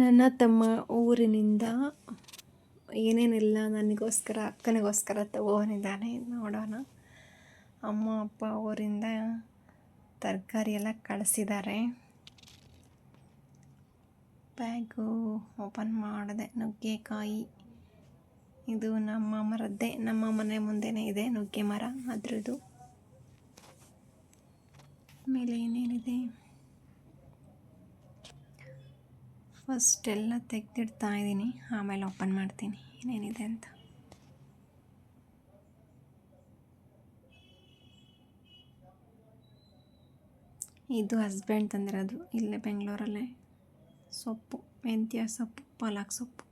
ನನ್ನ ತಮ್ಮ ಊರಿನಿಂದ ಏನೇನೆಲ್ಲ ನನಗೋಸ್ಕರ ಅಕ್ಕನಿಗೋಸ್ಕರ ತಗೊಂಡಿದ್ದಾನೆ ನೋಡೋಣ. ಅಮ್ಮ ಅಪ್ಪ ಊರಿಂದ ತರಕಾರಿ ಎಲ್ಲ ಕಳಿಸಿದ್ದಾರೆ. ಬ್ಯಾಗು ಓಪನ್ ಮಾಡಿದೆ. ನುಗ್ಗೆಕಾಯಿ, ಇದು ನಮ್ಮ ಮರದ್ದೇ, ನಮ್ಮ ಮನೆ ಮುಂದೆನೇ ಇದೆ ನುಗ್ಗೆ ಮರ ಅದ್ರದ್ದು. ಆಮೇಲೆ ಏನೇನಿದೆ, ಫಸ್ಟ್ ಎಲ್ಲ ತೆಗೆದಿಡ್ತಾ ಇದ್ದೀನಿ, ಆಮೇಲೆ ಓಪನ್ ಮಾಡ್ತೀನಿ ಏನೇನಿದೆ ಅಂತ. ಇದು ಹಸ್ಬೆಂಡ್ ತಂದಿರೋದು, ಇಲ್ಲೇ ಬೆಂಗಳೂರಲ್ಲೇ. ಸೊಪ್ಪು, ಮೆಂತ್ಯ ಸೊಪ್ಪು, ಪಾಲಕ್ ಸೊಪ್ಪು.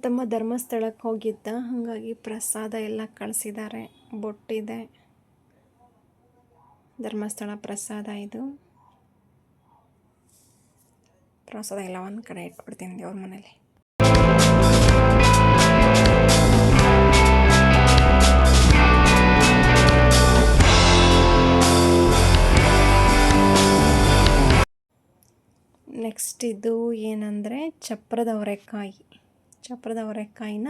ತಮ್ಮ ಧರ್ಮಸ್ಥಳಕ್ಕೆ ಹೋಗಿದ್ದ, ಹಾಗಾಗಿ ಪ್ರಸಾದ ಎಲ್ಲ ಕಳಿಸಿದ್ದಾರೆ. ಬೊಟ್ಟಿದೆ, ಧರ್ಮಸ್ಥಳ ಪ್ರಸಾದ. ಇದು ಪ್ರಸಾದ ಎಲ್ಲ ಒಂದು ಕಡೆ ಇಟ್ಬಿಡ್ತೀನಿ ದೇವ್ರ ಮನೇಲಿ. ನೆಕ್ಸ್ಟ್ ಇದು ಏನಂದರೆ ಚಪ್ರದ ಅವರೆಕಾಯಿನ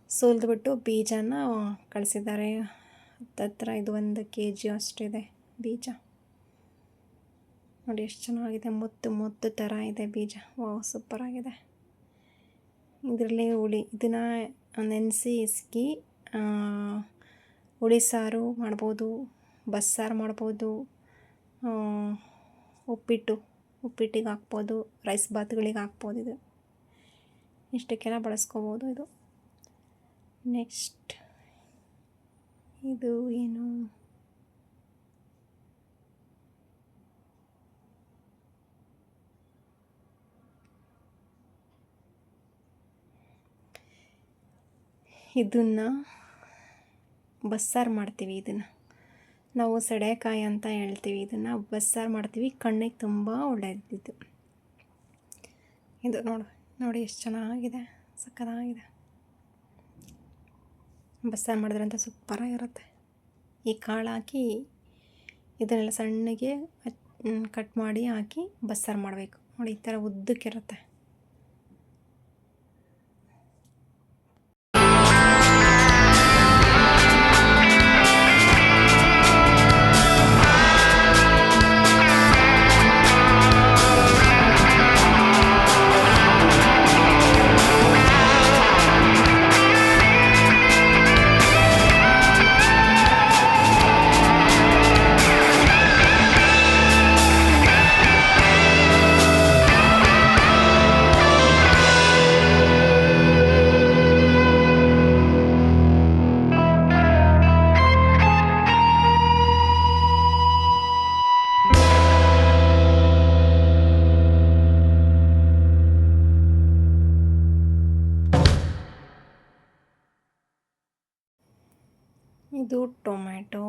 ಸುಲಿದ್ಬಿಟ್ಟು ಬೀಜನ ಕಳಿಸಿದ್ದಾರೆ. ಹತ್ತತ್ರ ಇದು 1 kg ಅಷ್ಟಿದೆ ಬೀಜ. ನೋಡಿ ಎಷ್ಟು ಚೆನ್ನಾಗಿದೆ, ಮುತ್ತು ಥರ ಇದೆ ಬೀಜ. ವಾವ್, ಸೂಪರಾಗಿದೆ. ಇದರಲ್ಲಿ ಇದನ್ನು ನೆನೆಸಿ ಇಸ್ಕಿ ಹುಳಿ ಸಾರು ಮಾಡ್ಬೋದು, ಬಸ್ಸಾರು ಮಾಡ್ಬೋದು, ಉಪ್ಪಿಟ್ಟಿಗೆ ಹಾಕ್ಬೋದು, ರೈಸ್ ಬಾತ್ಗಳಿಗೆ ಹಾಕ್ಬೋದು. ಇದು ಇಷ್ಟಕ್ಕೆಲ್ಲ ಬಳಸ್ಕೋಬೋದು. ಇದು ನೆಕ್ಸ್ಟ್ ಇದು ಏನು, ಇದನ್ನು ಬಸ್ಸಾರು ಮಾಡ್ತೀವಿ. ಇದನ್ನು ನಾವು ಸಡೆಕಾಯಿ ಅಂತ ಹೇಳ್ತೀವಿ. ಇದನ್ನು ಬಸ್ಸಾರು ಮಾಡ್ತೀವಿ, ಕಣ್ಣಿಗೆ ತುಂಬ ಒಳ್ಳೆಯದಿದ್ದು. ಇದು ನೋಡಿ ಎಷ್ಟು ಚೆನ್ನಾಗಿದೆ, ಸಕ್ಕತ್ತಾಗಿದೆ. ಬಸ್ಸಾರು ಮಾಡಿದ್ರಂತ ಸೂಪರಾಗಿರುತ್ತೆ. ಈ ಕಾಳು ಹಾಕಿ ಇದನ್ನೆಲ್ಲ ಸಣ್ಣಗೆ ಕಟ್ ಮಾಡಿ ಹಾಕಿ ಬಸ್ಸಾರು ಮಾಡಬೇಕು. ನೋಡಿ ಈ ಥರ ಉದ್ದಕ್ಕಿರುತ್ತೆ. ಇದು ಟೊಮ್ಯಾಟೊ,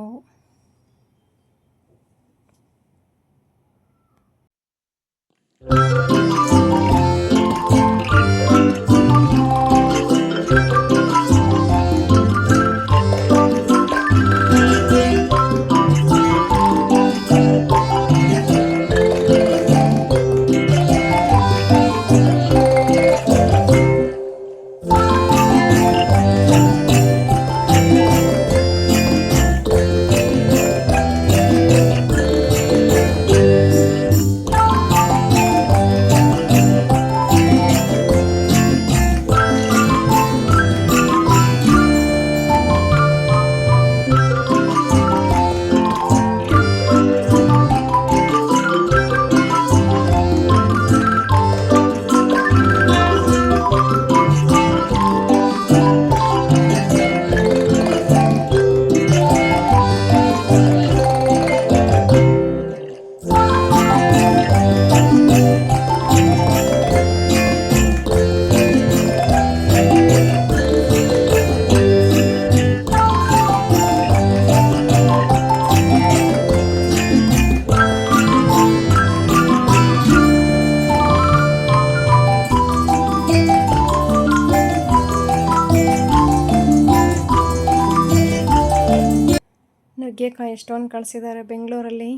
ಎಷ್ಟೊಂದು ಕಳಿಸಿದ್ದಾರೆ. ಬೆಂಗಳೂರಲ್ಲಿ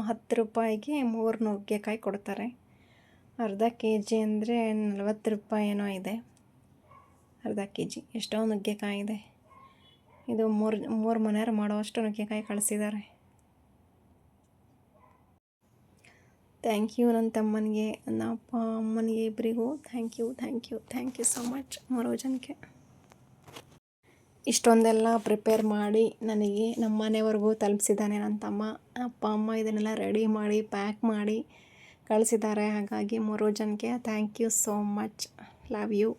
10 ರೂಪಾಯಿಗೆ 3 ನುಗ್ಗೆಕಾಯಿ ಕೊಡ್ತಾರೆ. ಅರ್ಧ ಕೆ ಜಿ ಅಂದರೆ 40 ರೂಪಾಯಿ ಏನೋ ಇದೆ. ಅರ್ಧ ಕೆ ಜಿ ಎಷ್ಟೊಂದು ನುಗ್ಗೆಕಾಯಿ ಇದೆ. ಇದು ಮೂರು ಮನೆಯವ್ರು ಮಾಡೋವಷ್ಟು ನುಗ್ಗೆಕಾಯಿ ಕಳಿಸಿದ್ದಾರೆ. ಥ್ಯಾಂಕ್ ಯು ನನ್ನ ತಮ್ಮನಿಗೆ, ನನ್ನ ಅಪ್ಪ ಅಮ್ಮನಿಗೆ ಇಬ್ಬರಿಗೂ ಥ್ಯಾಂಕ್ ಯು ಸೊ ಮಚ್. 3 ಜನಕ್ಕೆ ಇಷ್ಟೊಂದೆಲ್ಲ ಪ್ರಿಪೇರ್ ಮಾಡಿ ನನಗೆ ನಮ್ಮ ಮನೆವರೆಗೂ ತಲುಪಿಸಿದ್ದಾನೆ ನನ್ನ ತಮ್ಮ. ಅಪ್ಪ ಅಮ್ಮ ಇದನ್ನೆಲ್ಲ ರೆಡಿ ಮಾಡಿ ಪ್ಯಾಕ್ ಮಾಡಿ ಕಳಿಸಿದ್ದಾರೆ. ಹಾಗಾಗಿ 3 ಜನಕ್ಕೆ thank you so much. Love you.